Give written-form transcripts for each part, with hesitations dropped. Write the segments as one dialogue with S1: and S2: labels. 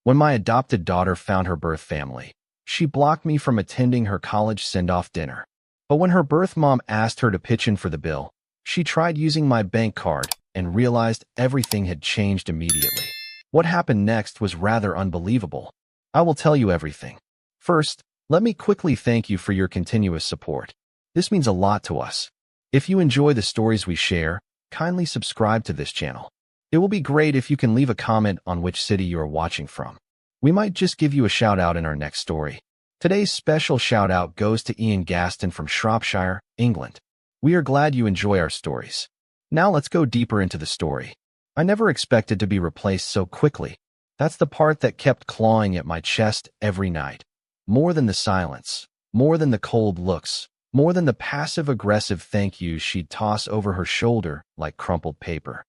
S1: When my adopted daughter found her birth family, she blocked me from attending her college send-off dinner. But when her birth mom asked her to pitch in for the bill, she tried using my bank card and realized everything had changed immediately. What happened next was rather unbelievable. I will tell you everything. First, let me quickly thank you for your continuous support. This means a lot to us. If you enjoy the stories we share, kindly subscribe to this channel. It will be great if you can leave a comment on which city you are watching from. We might just give you a shout out in our next story. Today's special shout out goes to Ian Gaston from Shropshire, England. We are glad you enjoy our stories. Now let's go deeper into the story. I never expected to be replaced so quickly. That's the part that kept clawing at my chest every night. More than the silence, more than the cold looks, more than the passive-aggressive thank yous she'd toss over her shoulder like crumpled paper.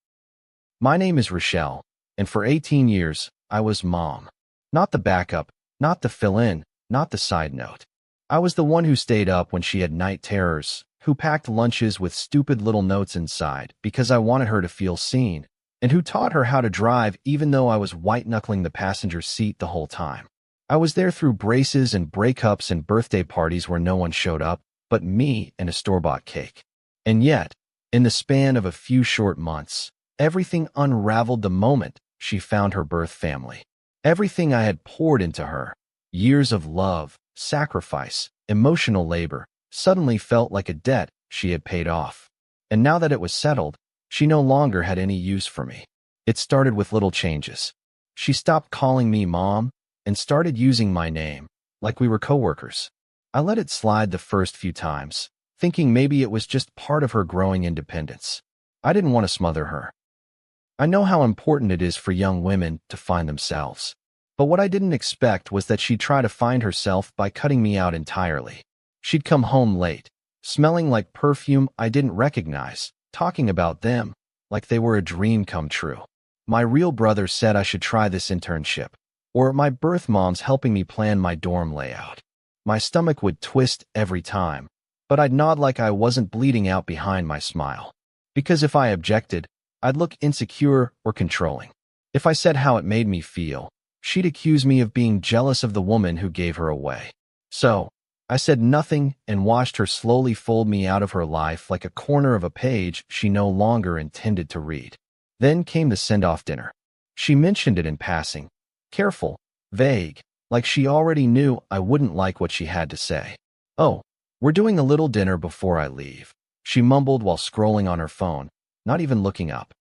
S1: My name is Rochelle, and for 18 years, I was mom. Not the backup, not the fill-in, not the side note. I was the one who stayed up when she had night terrors, who packed lunches with stupid little notes inside because I wanted her to feel seen, and who taught her how to drive even though I was white-knuckling the passenger seat the whole time. I was there through braces and breakups and birthday parties where no one showed up but me and a store-bought cake. And yet, in the span of a few short months, everything unraveled the moment she found her birth family. Everything I had poured into her, years of love, sacrifice, emotional labor, suddenly felt like a debt she had paid off. And now that it was settled, she no longer had any use for me. It started with little changes. She stopped calling me mom and started using my name, like we were coworkers. I let it slide the first few times, thinking maybe it was just part of her growing independence. I didn't want to smother her. I know how important it is for young women to find themselves. But what I didn't expect was that she'd try to find herself by cutting me out entirely. She'd come home late, smelling like perfume I didn't recognize, talking about them like they were a dream come true. My real brother said I should try this internship, or my birth mom's helping me plan my dorm layout. My stomach would twist every time, but I'd nod like I wasn't bleeding out behind my smile. Because if I objected, I'd look insecure or controlling. If I said how it made me feel, she'd accuse me of being jealous of the woman who gave her away. So, I said nothing and watched her slowly fold me out of her life like a corner of a page she no longer intended to read. Then came the send-off dinner. She mentioned it in passing, careful, vague, like she already knew I wouldn't like what she had to say. "Oh, we're doing a little dinner before I leave," she mumbled while scrolling on her phone, not even looking up.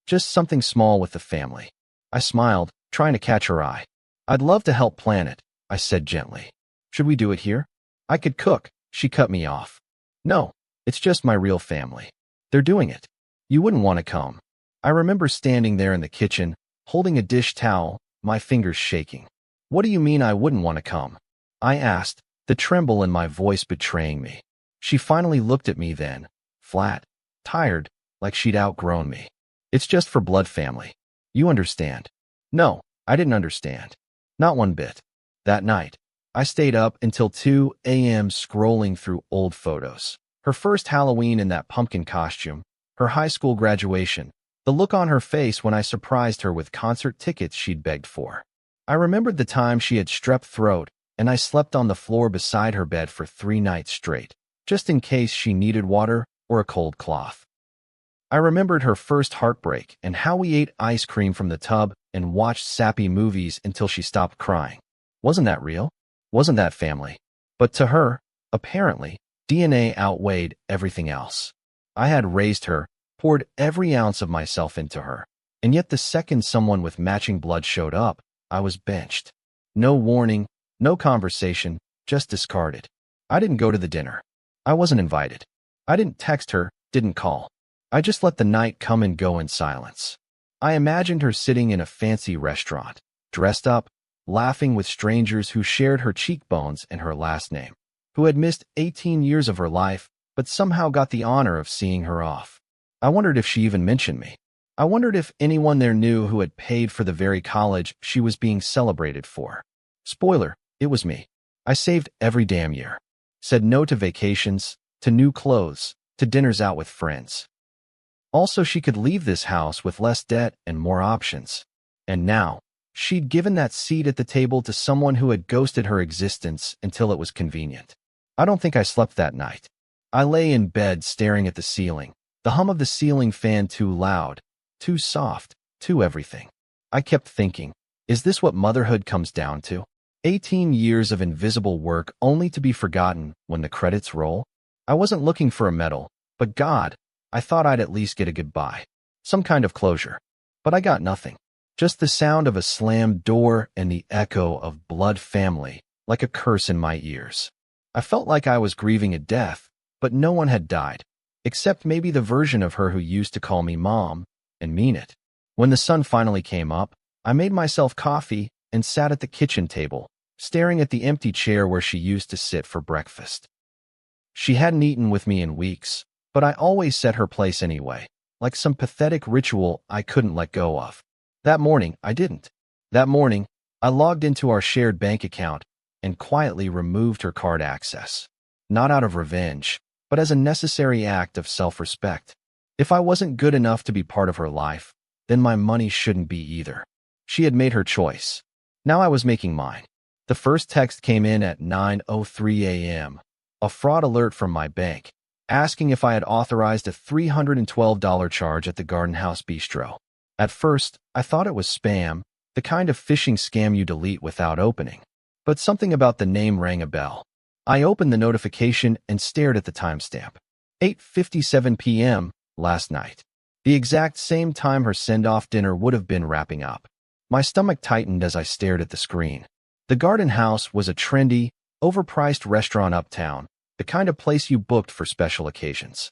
S1: "Just something small with the family." I smiled, trying to catch her eye. "I'd love to help plan it," I said gently. "Should we do it here?" "I could cook," she cut me off. "No, it's just my real family. They're doing it. You wouldn't want to come." I remember standing there in the kitchen, holding a dish towel, my fingers shaking. "What do you mean I wouldn't want to come?" I asked, the tremble in my voice betraying me. She finally looked at me then, flat, tired, like she'd outgrown me. "It's just for blood family. You understand." No, I didn't understand. Not one bit. That night, I stayed up until 2 a.m. scrolling through old photos. Her first Halloween in that pumpkin costume, her high school graduation, the look on her face when I surprised her with concert tickets she'd begged for. I remembered the time she had strep throat, and I slept on the floor beside her bed for 3 nights straight, just in case she needed water or a cold cloth. I remembered her first heartbreak and how we ate ice cream from the tub and watched sappy movies until she stopped crying. Wasn't that real? Wasn't that family? But to her, apparently, DNA outweighed everything else. I had raised her, poured every ounce of myself into her, and yet the second someone with matching blood showed up, I was benched. No warning, no conversation, just discarded. I didn't go to the dinner. I wasn't invited. I didn't text her, didn't call. I just let the night come and go in silence. I imagined her sitting in a fancy restaurant, dressed up, laughing with strangers who shared her cheekbones and her last name, who had missed 18 years of her life, but somehow got the honor of seeing her off. I wondered if she even mentioned me. I wondered if anyone there knew who had paid for the very college she was being celebrated for. Spoiler, it was me. I saved every damn year. Said no to vacations, to new clothes, to dinners out with friends. Also, she could leave this house with less debt and more options. And now, She'd given that seat at the table to someone who had ghosted her existence until it was convenient. I don't think I slept that night. I lay in bed staring at the ceiling, the hum of the ceiling fan too loud, too soft, too everything. I kept thinking, is this what motherhood comes down to? 18 years of invisible work only to be forgotten when the credits roll? I wasn't looking for a medal, but God, I thought I'd at least get a goodbye. Some kind of closure. But I got nothing. Just the sound of a slammed door and the echo of blood family, like a curse in my ears. I felt like I was grieving a death, but no one had died, except maybe the version of her who used to call me Mom and mean it. When the sun finally came up, I made myself coffee and sat at the kitchen table, staring at the empty chair where she used to sit for breakfast. She hadn't eaten with me in weeks, but I always set her place anyway, like some pathetic ritual I couldn't let go of. That morning, I didn't. That morning, I logged into our shared bank account and quietly removed her card access. Not out of revenge, but as a necessary act of self-respect. If I wasn't good enough to be part of her life, then my money shouldn't be either. She had made her choice. Now I was making mine. The first text came in at 9:03 a.m., a fraud alert from my bank, asking if I had authorized a $312 charge at the Garden House Bistro. At first, I thought it was spam, the kind of phishing scam you delete without opening. But something about the name rang a bell. I opened the notification and stared at the timestamp. 8:57 p.m. last night. The exact same time her send-off dinner would have been wrapping up. My stomach tightened as I stared at the screen. The Garden House was a trendy, overpriced restaurant uptown, the kind of place you booked for special occasions.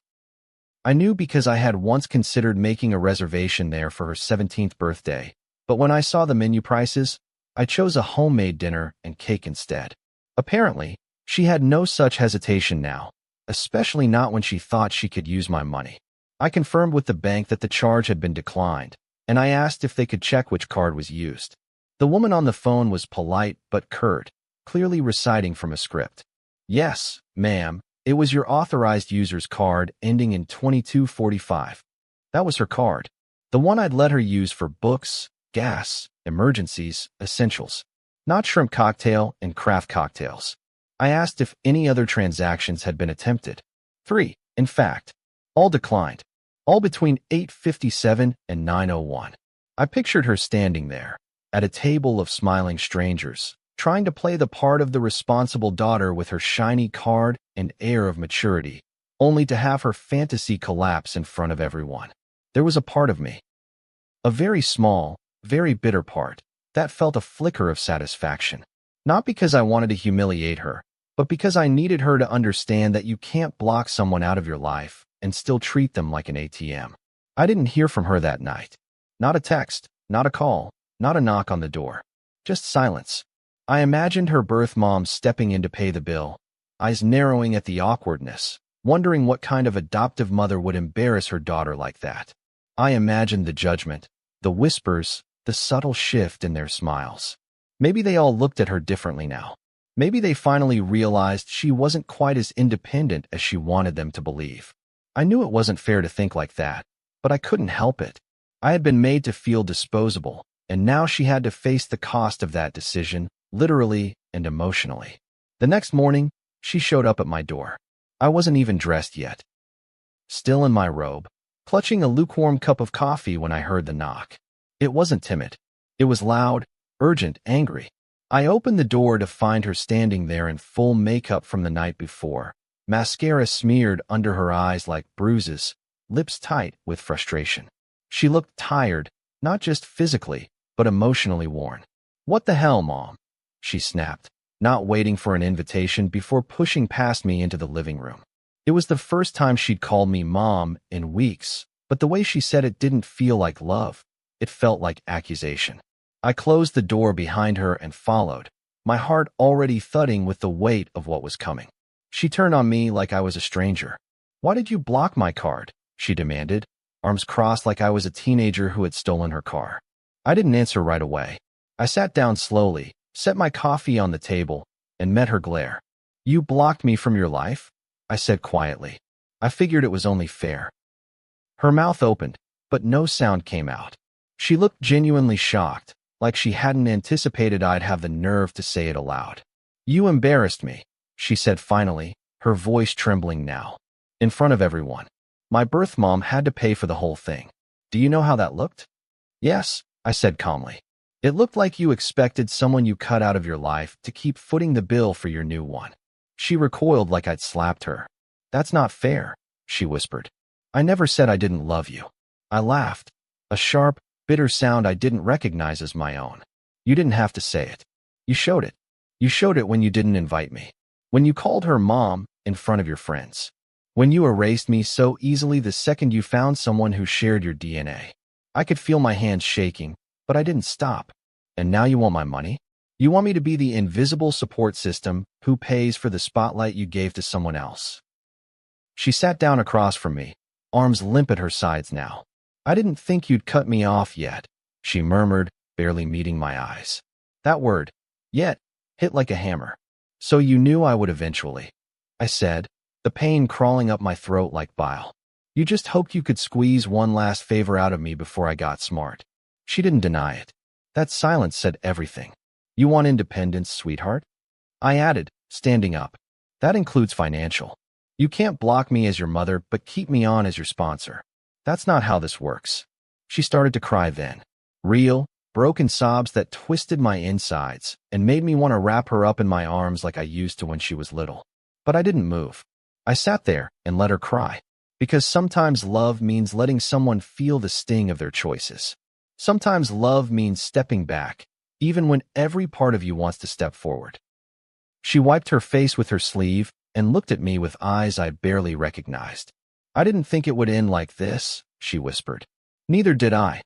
S1: I knew because I had once considered making a reservation there for her 17th birthday, but when I saw the menu prices, I chose a homemade dinner and cake instead. Apparently, she had no such hesitation now, especially not when she thought she could use my money. I confirmed with the bank that the charge had been declined, and I asked if they could check which card was used. The woman on the phone was polite but curt, clearly reciting from a script. "Yes, ma'am. It was your authorized user's card ending in 2245. That was her card. The one I'd let her use for books, gas, emergencies, essentials. Not shrimp cocktail and craft cocktails. I asked if any other transactions had been attempted. 3, in fact. All declined. All between 8:57 and 9:01. I pictured her standing there, at a table of smiling strangers, trying to play the part of the responsible daughter with her shiny card and air of maturity, only to have her fantasy collapse in front of everyone. There was a part of me, a very small, very bitter part, that felt a flicker of satisfaction. Not because I wanted to humiliate her, but because I needed her to understand that you can't block someone out of your life and still treat them like an ATM. I didn't hear from her that night. Not a text, not a call, not a knock on the door. Just silence. I imagined her birth mom stepping in to pay the bill, eyes narrowing at the awkwardness, wondering what kind of adoptive mother would embarrass her daughter like that. I imagined the judgment, the whispers, the subtle shift in their smiles. Maybe they all looked at her differently now. Maybe they finally realized she wasn't quite as independent as she wanted them to believe. I knew it wasn't fair to think like that, but I couldn't help it. I had been made to feel disposable, and now she had to face the cost of that decision, literally and emotionally. The next morning, she showed up at my door. I wasn't even dressed yet. Still in my robe, clutching a lukewarm cup of coffee when I heard the knock. It wasn't timid. It was loud, urgent, angry. I opened the door to find her standing there in full makeup from the night before, mascara smeared under her eyes like bruises, lips tight with frustration. She looked tired, not just physically, but emotionally worn. "What the hell, Mom?" she snapped, not waiting for an invitation before pushing past me into the living room. It was the first time she'd called me Mom in weeks, but the way she said it didn't feel like love. It felt like accusation. I closed the door behind her and followed, my heart already thudding with the weight of what was coming. She turned on me like I was a stranger. "Why did you block my card?" she demanded, arms crossed like I was a teenager who had stolen her car. I didn't answer right away. I sat down slowly, set my coffee on the table, and met her glare. "You blocked me from your life?" I said quietly. I figured it was only fair. Her mouth opened, but no sound came out. She looked genuinely shocked, like she hadn't anticipated I'd have the nerve to say it aloud. "You embarrassed me," she said finally, her voice trembling now. "In front of everyone. My birth mom had to pay for the whole thing. Do you know how that looked?" "Yes," I said calmly. "It looked like you expected someone you cut out of your life to keep footing the bill for your new one." She recoiled like I'd slapped her. "That's not fair," she whispered. "I never said I didn't love you." I laughed, a sharp, bitter sound I didn't recognize as my own. "You didn't have to say it. You showed it. You showed it when you didn't invite me. When you called her mom in front of your friends. When you erased me so easily the second you found someone who shared your DNA. I could feel my hands shaking, but I didn't stop. And now you want my money? You want me to be the invisible support system who pays for the spotlight you gave to someone else." She sat down across from me, arms limp at her sides now. "I didn't think you'd cut me off yet," she murmured, barely meeting my eyes. That word, "yet," hit like a hammer. "So you knew I would eventually," I said, the pain crawling up my throat like bile. "You just hoped you could squeeze one last favor out of me before I got smart." She didn't deny it. That silence said everything. "You want independence, sweetheart?" I added, standing up. "That includes financial. You can't block me as your mother but keep me on as your sponsor. That's not how this works." She started to cry then. Real, broken sobs that twisted my insides and made me want to wrap her up in my arms like I used to when she was little. But I didn't move. I sat there and let her cry. Because sometimes love means letting someone feel the sting of their choices. Sometimes love means stepping back, even when every part of you wants to step forward. She wiped her face with her sleeve and looked at me with eyes I barely recognized. "I didn't think it would end like this," she whispered. "Neither did I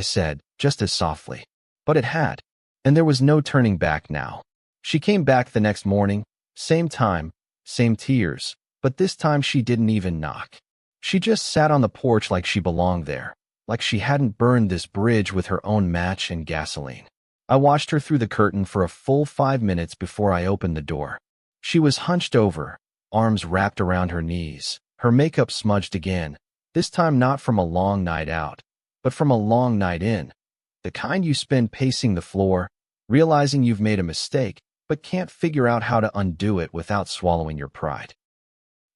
S1: said, just as softly. But it had, and there was no turning back now. She came back the next morning, same time, same tears, but this time she didn't even knock. She just sat on the porch like she belonged there, like she hadn't burned this bridge with her own match and gasoline. I watched her through the curtain for a full 5 minutes before I opened the door. She was hunched over, arms wrapped around her knees, her makeup smudged again, this time not from a long night out, but from a long night in, the kind you spend pacing the floor, realizing you've made a mistake, but can't figure out how to undo it without swallowing your pride.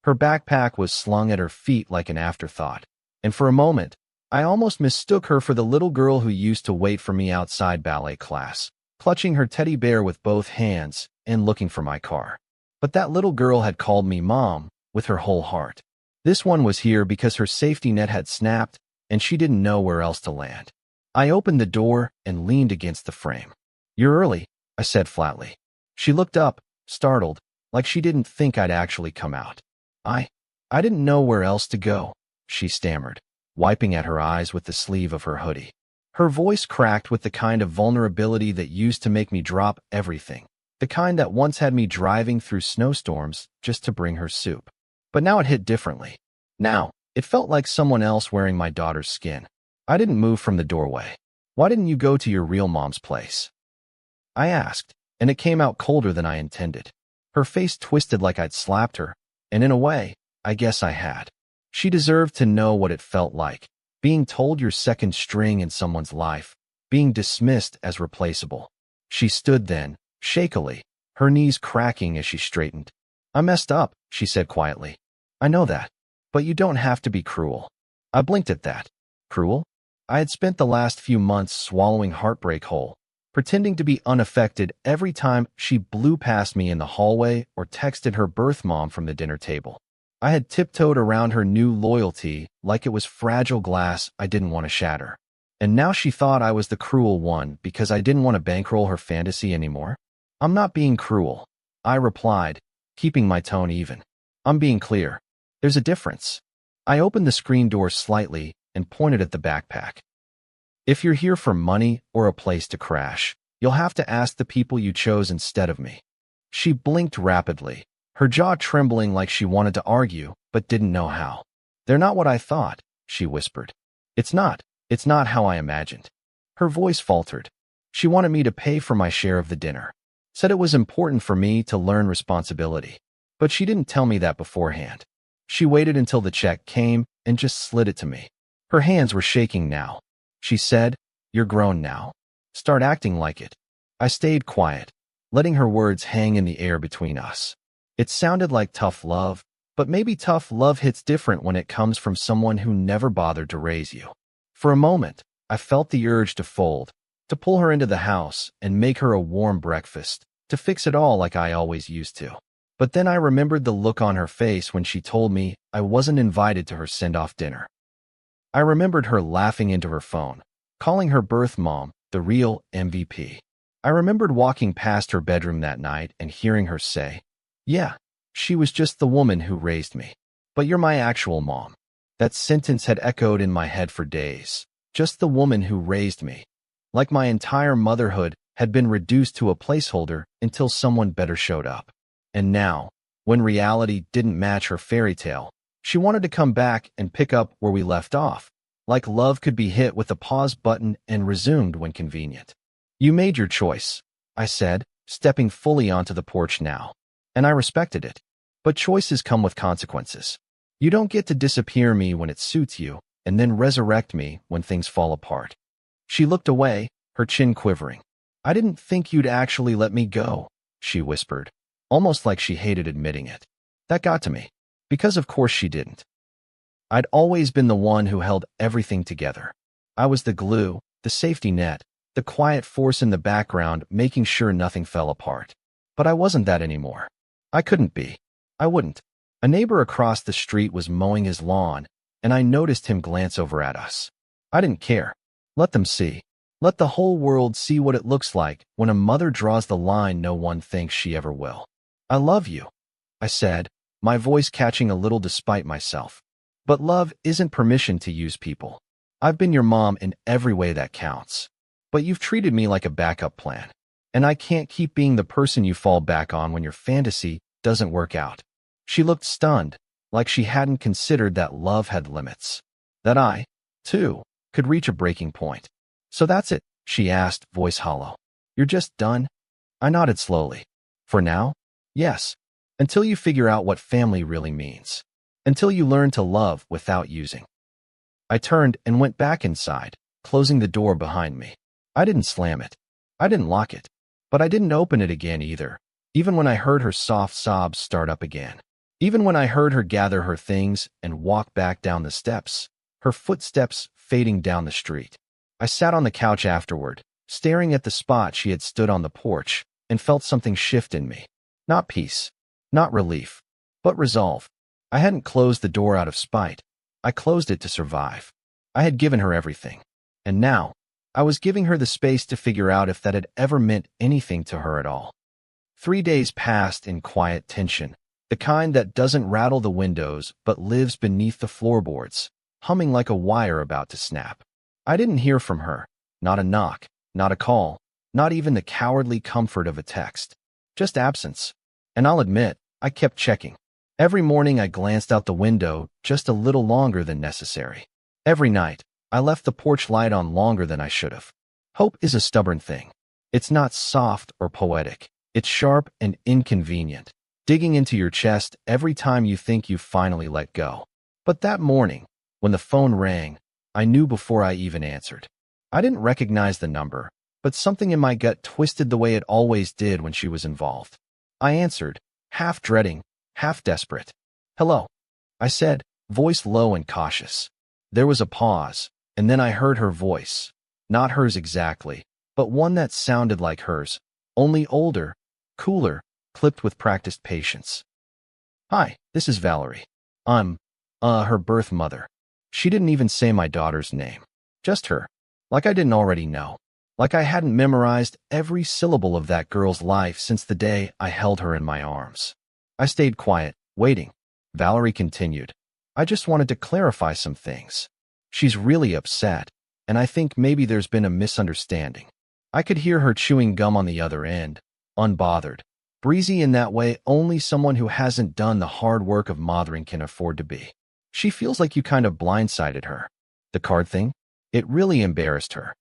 S1: Her backpack was slung at her feet like an afterthought, and for a moment, I almost mistook her for the little girl who used to wait for me outside ballet class, clutching her teddy bear with both hands and looking for my car. But that little girl had called me Mom with her whole heart. This one was here because her safety net had snapped and she didn't know where else to land. I opened the door and leaned against the frame. "You're early," I said flatly. She looked up, startled, like she didn't think I'd actually come out. I didn't know where else to go," she stammered, wiping at her eyes with the sleeve of her hoodie. Her voice cracked with the kind of vulnerability that used to make me drop everything, the kind that once had me driving through snowstorms just to bring her soup. But now it hit differently. Now, it felt like someone else wearing my daughter's skin. I didn't move from the doorway. "Why didn't you go to your real mom's place?" I asked, and it came out colder than I intended. Her face twisted like I'd slapped her, and in a way, I guess I had. She deserved to know what it felt like, being told you're second string in someone's life, being dismissed as replaceable. She stood then, shakily, her knees cracking as she straightened. "I messed up," she said quietly. "I know that. But you don't have to be cruel." I blinked at that. Cruel? I had spent the last few months swallowing heartbreak whole, pretending to be unaffected every time she blew past me in the hallway or texted her birth mom from the dinner table. I had tiptoed around her new loyalty like it was fragile glass I didn't want to shatter. And now she thought I was the cruel one because I didn't want to bankroll her fantasy anymore? "I'm not being cruel," I replied, keeping my tone even. "I'm being clear. There's a difference." I opened the screen door slightly and pointed at the backpack. "If you're here for money or a place to crash, you'll have to ask the people you chose instead of me." She blinked rapidly, her jaw trembling like she wanted to argue but didn't know how. "They're not what I thought," she whispered. It's not how I imagined." Her voice faltered. She wanted me to pay for my share of the dinner. Said it was important for me to learn responsibility. But she didn't tell me that beforehand. She waited until the check came and just slid it to me. Her hands were shaking now. She said, "You're grown now. Start acting like it. I stayed quiet, letting her words hang in the air between us. It sounded like tough love, but maybe tough love hits different when it comes from someone who never bothered to raise you. For a moment, I felt the urge to fold, to pull her into the house and make her a warm breakfast, to fix it all like I always used to. But then I remembered the look on her face when she told me I wasn't invited to her send-off dinner. I remembered her laughing into her phone, calling her birth mom the real MVP. I remembered walking past her bedroom that night and hearing her say, "Yeah, she was just the woman who raised me. But you're my actual mom." That sentence had echoed in my head for days. Just the woman who raised me. Like my entire motherhood had been reduced to a placeholder until someone better showed up. And now, when reality didn't match her fairy tale, she wanted to come back and pick up where we left off, like love could be hit with a pause button and resumed when convenient. "You made your choice," I said, stepping fully onto the porch now. And I respected it. But choices come with consequences. You don't get to disappear me when it suits you, and then resurrect me when things fall apart. She looked away, her chin quivering. "I didn't think you'd actually let me go," she whispered, almost like she hated admitting it. That got to me, because of course she didn't. I'd always been the one who held everything together. I was the glue, the safety net, the quiet force in the background making sure nothing fell apart. But I wasn't that anymore. I couldn't be. I wouldn't. A neighbor across the street was mowing his lawn, and I noticed him glance over at us. I didn't care. Let them see. Let the whole world see what it looks like when a mother draws the line no one thinks she ever will. "I love you," I said, my voice catching a little despite myself. But love isn't permission to use people. I've been your mom in every way that counts. But you've treated me like a backup plan. And I can't keep being the person you fall back on when your fantasy doesn't work out. She looked stunned, like she hadn't considered that love had limits. That I, too, could reach a breaking point. "So that's it?" she asked, voice hollow. "You're just done?" I nodded slowly. "For now? Yes. Until you figure out what family really means. Until you learn to love without using." I turned and went back inside, closing the door behind me. I didn't slam it. I didn't lock it. But I didn't open it again either, even when I heard her soft sobs start up again. Even when I heard her gather her things and walk back down the steps, her footsteps fading down the street. I sat on the couch afterward, staring at the spot she had stood on the porch, and felt something shift in me. Not peace, not relief, but resolve. I hadn't closed the door out of spite. I closed it to survive. I had given her everything. And now, I was giving her the space to figure out if that had ever meant anything to her at all. 3 days passed in quiet tension, the kind that doesn't rattle the windows but lives beneath the floorboards, humming like a wire about to snap. I didn't hear from her. Not a knock, not a call, not even the cowardly comfort of a text. Just absence. And I'll admit, I kept checking. Every morning I glanced out the window just a little longer than necessary. Every night, I left the porch light on longer than I should have. Hope is a stubborn thing. It's not soft or poetic. It's sharp and inconvenient, digging into your chest every time you think you've finally let go. But that morning, when the phone rang, I knew before I even answered. I didn't recognize the number, but something in my gut twisted the way it always did when she was involved. I answered, half dreading, half desperate. "Hello," I said, voice low and cautious. There was a pause, and then I heard her voice. Not hers exactly, but one that sounded like hers, only older, cooler, clipped with practiced patience. "Hi, this is Valerie. I'm, her birth mother." She didn't even say my daughter's name. Just her. Like I didn't already know. Like I hadn't memorized every syllable of that girl's life since the day I held her in my arms. I stayed quiet, waiting. Valerie continued. "I just wanted to clarify some things. She's really upset, and I think maybe there's been a misunderstanding." I could hear her chewing gum on the other end, unbothered, breezy in that way only someone who hasn't done the hard work of mothering can afford to be. "She feels like you kind of blindsided her. The card thing? It really embarrassed her."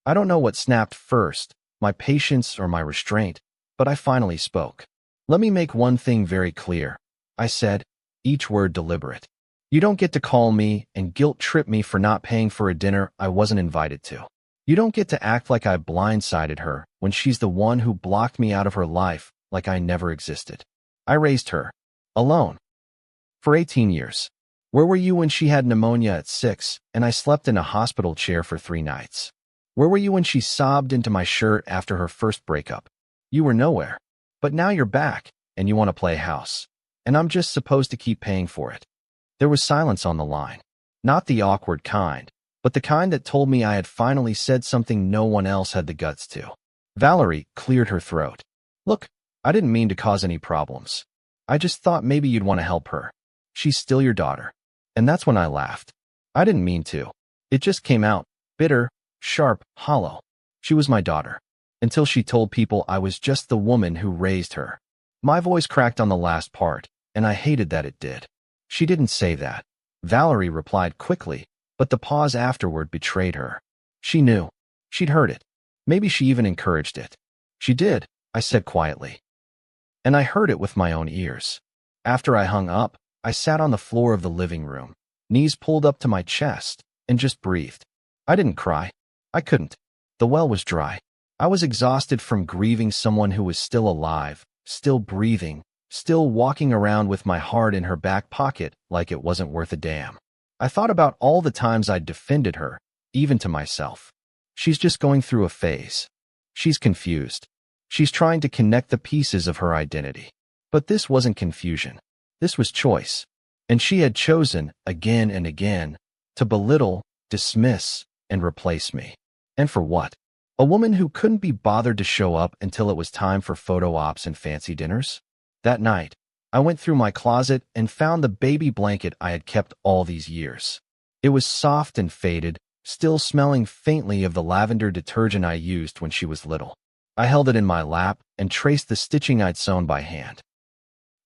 S1: I don't know what snapped first, my patience or my restraint, but I finally spoke. "Let me make one thing very clear," I said, each word deliberate. "You don't get to call me and guilt trip me for not paying for a dinner I wasn't invited to. You don't get to act like I blindsided her when she's the one who blocked me out of her life like I never existed. I raised her. Alone. For 18 years. Where were you when she had pneumonia at 6 and I slept in a hospital chair for 3 nights? Where were you when she sobbed into my shirt after her first breakup? You were nowhere. But now you're back, and you want to play house. And I'm just supposed to keep paying for it. There was silence on the line. Not the awkward kind, but the kind that told me I had finally said something no one else had the guts to. Valerie cleared her throat. Look, I didn't mean to cause any problems. I just thought maybe you'd want to help her. She's still your daughter. And that's when I laughed. I didn't mean to. It just came out, bitter, sharp, hollow. She was my daughter. Until she told people I was just the woman who raised her. My voice cracked on the last part, and I hated that it did. She didn't say that. Valerie replied quickly, but the pause afterward betrayed her. She knew. She'd heard it. Maybe she even encouraged it. She did, I said quietly. And I heard it with my own ears. After I hung up, I sat on the floor of the living room, knees pulled up to my chest, and just breathed. I didn't cry. I couldn't. The well was dry. I was exhausted from grieving someone who was still alive, still breathing, still walking around with my heart in her back pocket like it wasn't worth a damn. I thought about all the times I'd defended her, even to myself. She's just going through a phase. She's confused. She's trying to connect the pieces of her identity. But this wasn't confusion. This was choice. And she had chosen, again and again, to belittle, dismiss, and replace me. And for what? A woman who couldn't be bothered to show up until it was time for photo ops and fancy dinners? That night, I went through my closet and found the baby blanket I had kept all these years. It was soft and faded, still smelling faintly of the lavender detergent I used when she was little. I held it in my lap and traced the stitching I'd sewn by hand.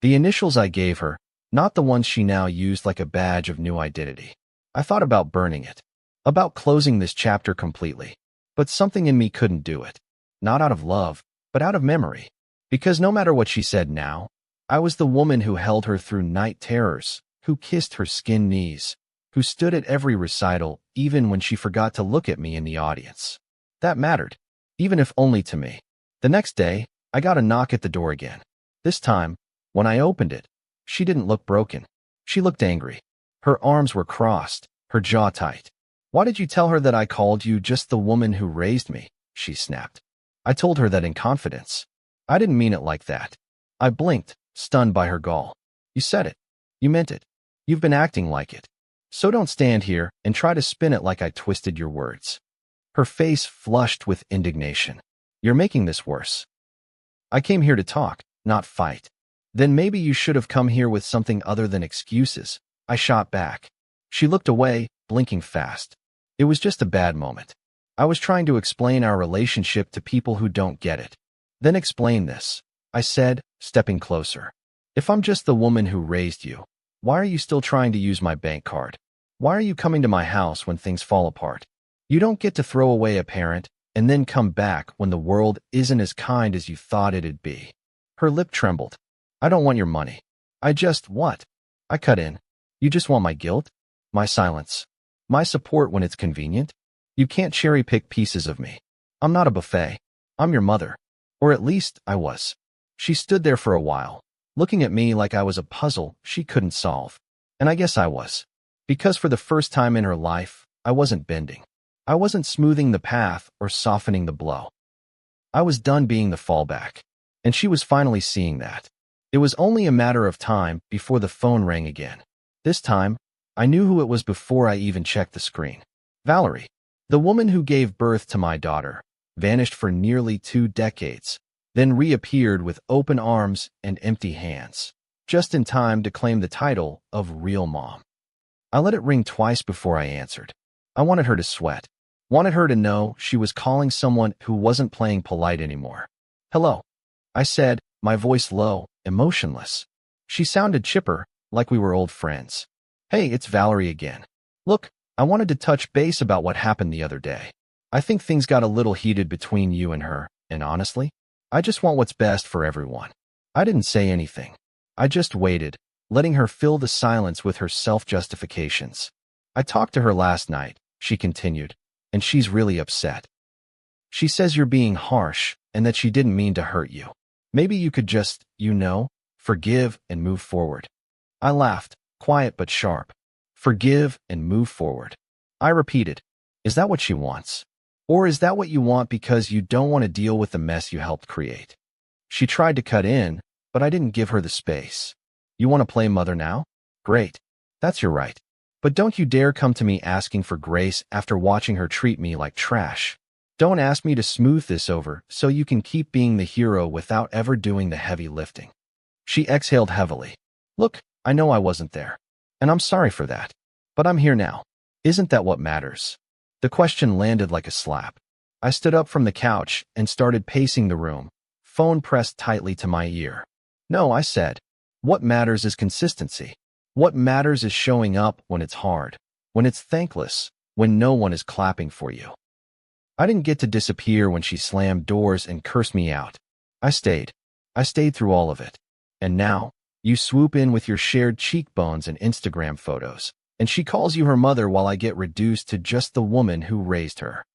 S1: The initials I gave her, not the ones she now used like a badge of new identity. I thought about burning it, about closing this chapter completely. But something in me couldn't do it. Not out of love, but out of memory. Because no matter what she said now, I was the woman who held her through night terrors, who kissed her skin knees, who stood at every recital even when she forgot to look at me in the audience. That mattered, even if only to me. The next day, I got a knock at the door again. This time, when I opened it, she didn't look broken. She looked angry. Her arms were crossed, her jaw tight. Why did you tell her that I called you just the woman who raised me? She snapped. I told her that in confidence. I didn't mean it like that. I blinked, stunned by her gall. You said it. You meant it. You've been acting like it. So don't stand here and try to spin it like I twisted your words. Her face flushed with indignation. You're making this worse. I came here to talk, not fight. Then maybe you should have come here with something other than excuses. I shot back. She looked away, blinking fast. It was just a bad moment. I was trying to explain our relationship to people who don't get it. Then explain this, I said, stepping closer. If I'm just the woman who raised you, why are you still trying to use my bank card? Why are you coming to my house when things fall apart? You don't get to throw away a parent and then come back when the world isn't as kind as you thought it'd be. Her lip trembled. I don't want your money. I just, what? I cut in. You just want my guilt? My silence? My support when it's convenient? You can't cherry-pick pieces of me. I'm not a buffet. I'm your mother. Or at least, I was. She stood there for a while, looking at me like I was a puzzle she couldn't solve. And I guess I was. Because for the first time in her life, I wasn't bending. I wasn't smoothing the path or softening the blow. I was done being the fallback. And she was finally seeing that. It was only a matter of time before the phone rang again. This time, I knew who it was before I even checked the screen. Valerie, the woman who gave birth to my daughter, vanished for nearly 2 decades, then reappeared with open arms and empty hands, just in time to claim the title of real mom. I let it ring twice before I answered. I wanted her to sweat, wanted her to know she was calling someone who wasn't playing polite anymore. Hello, I said, my voice low, emotionless. She sounded chipper, like we were old friends. Hey, it's Valerie again. Look, I wanted to touch base about what happened the other day. I think things got a little heated between you and her, and honestly, I just want what's best for everyone. I didn't say anything. I just waited, letting her fill the silence with her self-justifications. I talked to her last night, she continued. and she's really upset. She says you're being harsh and that she didn't mean to hurt you. Maybe you could just, forgive and move forward. I laughed, quiet but sharp. Forgive and move forward. I repeated, is that what she wants? Or is that what you want because you don't want to deal with the mess you helped create? She tried to cut in, but I didn't give her the space. You want to play mother now? Great. That's your right. But don't you dare come to me asking for grace after watching her treat me like trash. Don't ask me to smooth this over so you can keep being the hero without ever doing the heavy lifting. She exhaled heavily. Look, I know I wasn't there. And I'm sorry for that. But I'm here now. Isn't that what matters? The question landed like a slap. I stood up from the couch and started pacing the room, phone pressed tightly to my ear. No, I said. What matters is consistency. What matters is showing up when it's hard, when it's thankless, when no one is clapping for you. I didn't get to disappear when she slammed doors and cursed me out. I stayed. I stayed through all of it. And now, you swoop in with your shared cheekbones and Instagram photos, and she calls you her mother while I get reduced to just the woman who raised her.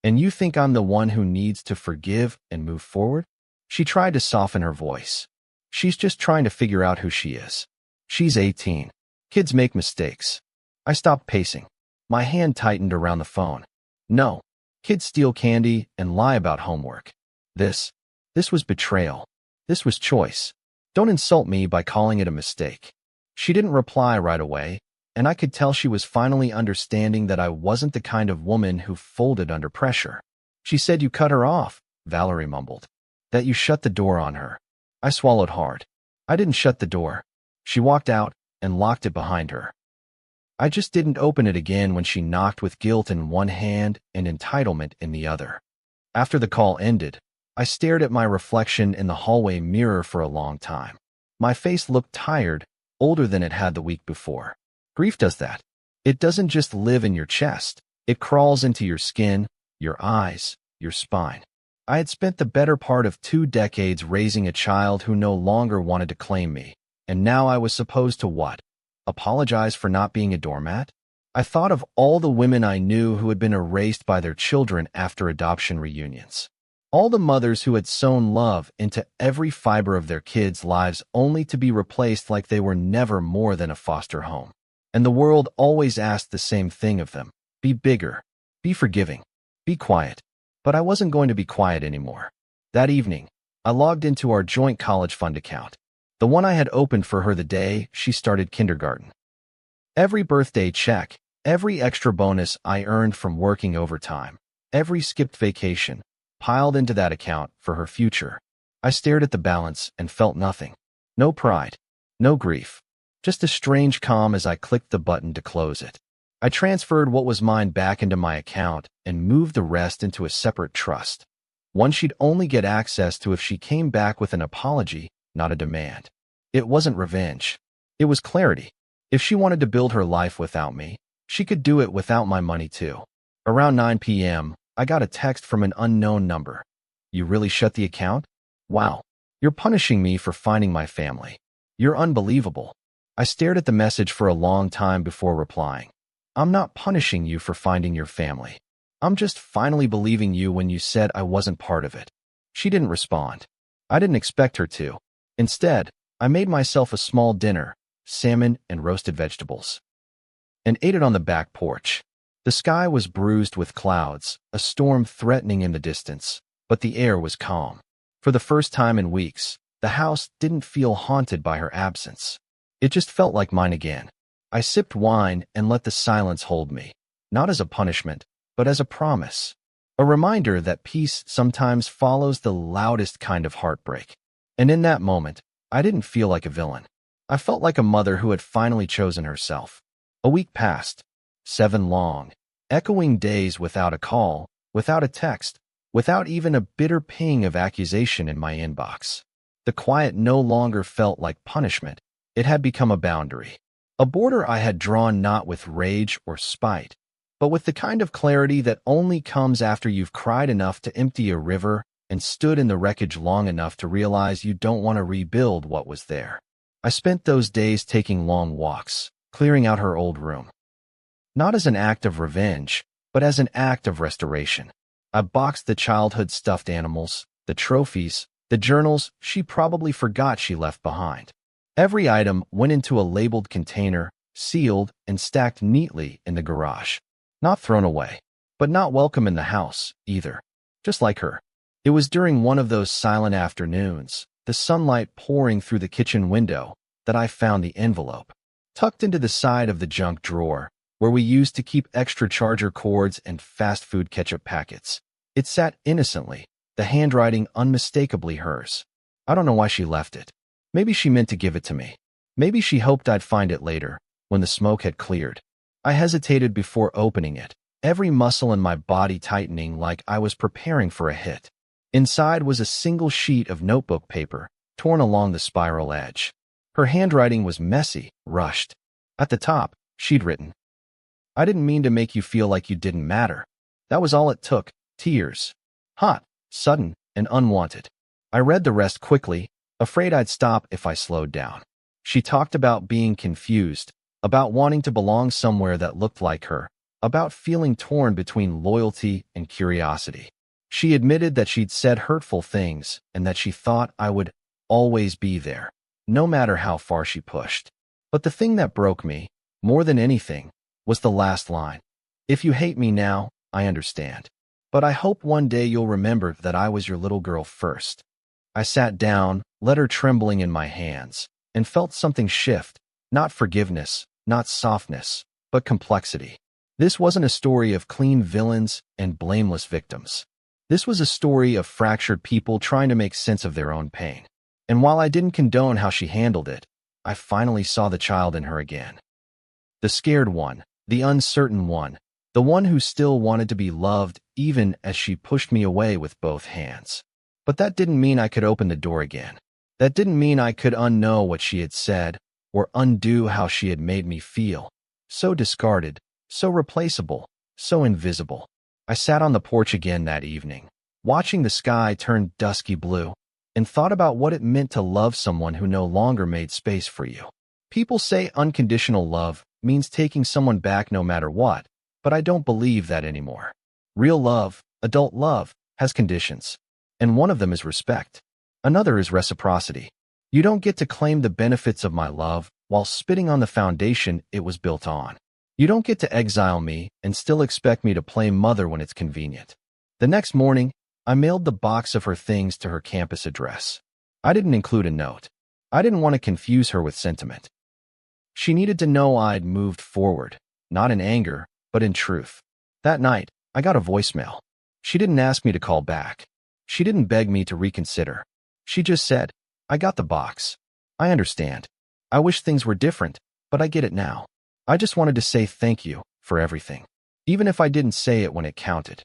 S1: And you think I'm the one who needs to forgive and move forward? She tried to soften her voice. She's just trying to figure out who she is. She's 18. Kids make mistakes. I stopped pacing. My hand tightened around the phone. No. Kids steal candy and lie about homework. This was betrayal. This was choice. Don't insult me by calling it a mistake. She didn't reply right away, and I could tell she was finally understanding that I wasn't the kind of woman who folded under pressure. She said you cut her off, Valerie mumbled. That you shut the door on her. I swallowed hard. I didn't shut the door. She walked out and locked it behind her. I just didn't open it again when she knocked with guilt in one hand and entitlement in the other. After the call ended, I stared at my reflection in the hallway mirror for a long time. My face looked tired, older than it had the week before. Grief does that. It doesn't just live in your chest. It crawls into your skin, your eyes, your spine. I had spent the better part of 2 decades raising a child who no longer wanted to claim me, and now I was supposed to what? Apologize for not being a doormat? I thought of all the women I knew who had been erased by their children after adoption reunions. All the mothers who had sown love into every fiber of their kids' lives only to be replaced like they were never more than a foster home. And the world always asked the same thing of them. Be bigger. Be forgiving. Be quiet. But I wasn't going to be quiet anymore. That evening, I logged into our joint college fund account, the one I had opened for her the day she started kindergarten. Every birthday check, every extra bonus I earned from working overtime, every skipped vacation, piled into that account for her future. I stared at the balance and felt nothing. No pride, no grief, just a strange calm as I clicked the button to close it. I transferred what was mine back into my account and moved the rest into a separate trust, one she'd only get access to if she came back with an apology, not a demand. It wasn't revenge. It was clarity. If she wanted to build her life without me, she could do it without my money too. Around 9 p.m., I got a text from an unknown number. You really shut the account? Wow. You're punishing me for finding my family. You're unbelievable. I stared at the message for a long time before replying. I'm not punishing you for finding your family. I'm just finally believing you when you said I wasn't part of it. She didn't respond. I didn't expect her to. Instead, I made myself a small dinner, salmon and roasted vegetables, and ate it on the back porch. The sky was bruised with clouds, a storm threatening in the distance, but the air was calm. For the first time in weeks, the house didn't feel haunted by her absence. It just felt like mine again. I sipped wine and let the silence hold me, not as a punishment, but as a promise. A reminder that peace sometimes follows the loudest kind of heartbreak. And in that moment, I didn't feel like a villain. I felt like a mother who had finally chosen herself. A week passed. 7 long, echoing days without a call, without a text, without even a bitter ping of accusation in my inbox. The quiet no longer felt like punishment. It had become a boundary. A border I had drawn not with rage or spite, but with the kind of clarity that only comes after you've cried enough to empty a river and stood in the wreckage long enough to realize you don't want to rebuild what was there. I spent those days taking long walks, clearing out her old room. Not as an act of revenge, but as an act of restoration. I boxed the childhood stuffed animals, the trophies, the journals she probably forgot she left behind. Every item went into a labeled container, sealed, and stacked neatly in the garage. Not thrown away, but not welcome in the house, either. Just like her. It was during one of those silent afternoons, the sunlight pouring through the kitchen window, that I found the envelope. Tucked into the side of the junk drawer, where we used to keep extra charger cords and fast food ketchup packets. It sat innocently, the handwriting unmistakably hers. I don't know why she left it. Maybe she meant to give it to me. Maybe she hoped I'd find it later, when the smoke had cleared. I hesitated before opening it, every muscle in my body tightening like I was preparing for a hit. Inside was a single sheet of notebook paper, torn along the spiral edge. Her handwriting was messy, rushed. At the top, she'd written, "I didn't mean to make you feel like you didn't matter. That was all it took, tears. Hot, sudden, and unwanted." I read the rest quickly, afraid I'd stop if I slowed down. She talked about being confused, about wanting to belong somewhere that looked like her, about feeling torn between loyalty and curiosity. She admitted that she'd said hurtful things and that she thought I would always be there, no matter how far she pushed. But the thing that broke me, more than anything, was the last line. "If you hate me now, I understand. But I hope one day you'll remember that I was your little girl first." I sat down, letter trembling in my hands, and felt something shift, not forgiveness, not softness, but complexity. This wasn't a story of clean villains and blameless victims. This was a story of fractured people trying to make sense of their own pain. And while I didn't condone how she handled it, I finally saw the child in her again. The scared one, the uncertain one, the one who still wanted to be loved even as she pushed me away with both hands. But that didn't mean I could open the door again. That didn't mean I could unknow what she had said or undo how she had made me feel. So discarded, so replaceable, so invisible. I sat on the porch again that evening, watching the sky turn dusky blue, and thought about what it meant to love someone who no longer made space for you. People say unconditional love means taking someone back no matter what, but I don't believe that anymore. Real love, adult love, has conditions, and one of them is respect. Another is reciprocity. You don't get to claim the benefits of my love while spitting on the foundation it was built on. You don't get to exile me and still expect me to play mother when it's convenient. The next morning, I mailed the box of her things to her campus address. I didn't include a note. I didn't want to confuse her with sentiment. She needed to know I'd moved forward, not in anger, but in truth. That night, I got a voicemail. She didn't ask me to call back. She didn't beg me to reconsider. She just said, "I got the box. I understand. I wish things were different, but I get it now. I just wanted to say thank you for everything, even if I didn't say it when it counted."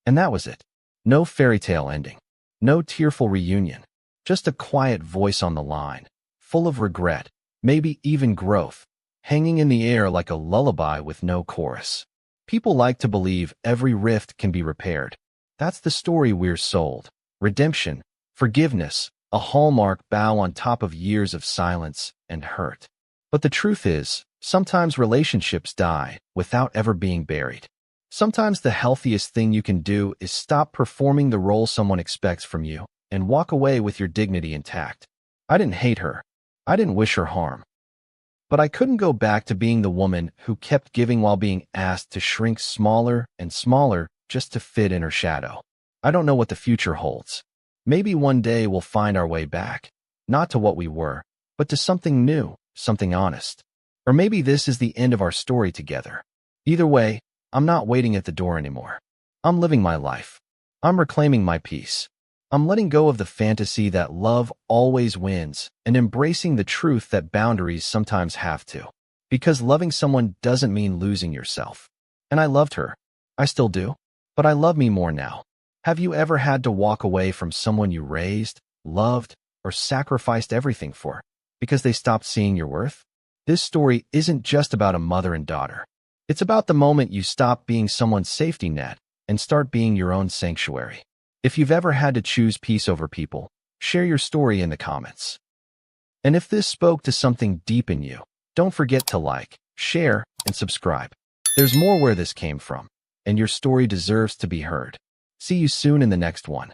S1: And that was it. No fairy tale ending. No tearful reunion. Just a quiet voice on the line, full of regret, maybe even growth, hanging in the air like a lullaby with no chorus. People like to believe every rift can be repaired. That's the story we're sold. Redemption, forgiveness, a hallmark bow on top of years of silence and hurt. But the truth is, sometimes relationships die without ever being buried. Sometimes the healthiest thing you can do is stop performing the role someone expects from you and walk away with your dignity intact. I didn't hate her. I didn't wish her harm. But I couldn't go back to being the woman who kept giving while being asked to shrink smaller and smaller just to fit in her shadow. I don't know what the future holds. Maybe one day we'll find our way back, not to what we were, but to something new, something honest. Or maybe this is the end of our story together. Either way, I'm not waiting at the door anymore. I'm living my life. I'm reclaiming my peace. I'm letting go of the fantasy that love always wins and embracing the truth that boundaries sometimes have to. Because loving someone doesn't mean losing yourself. And I loved her. I still do. But I love me more now. Have you ever had to walk away from someone you raised, loved, or sacrificed everything for because they stopped seeing your worth? This story isn't just about a mother and daughter. It's about the moment you stop being someone's safety net and start being your own sanctuary. If you've ever had to choose peace over people, share your story in the comments. And if this spoke to something deep in you, don't forget to like, share, and subscribe. There's more where this came from. and your story deserves to be heard. See you soon in the next one.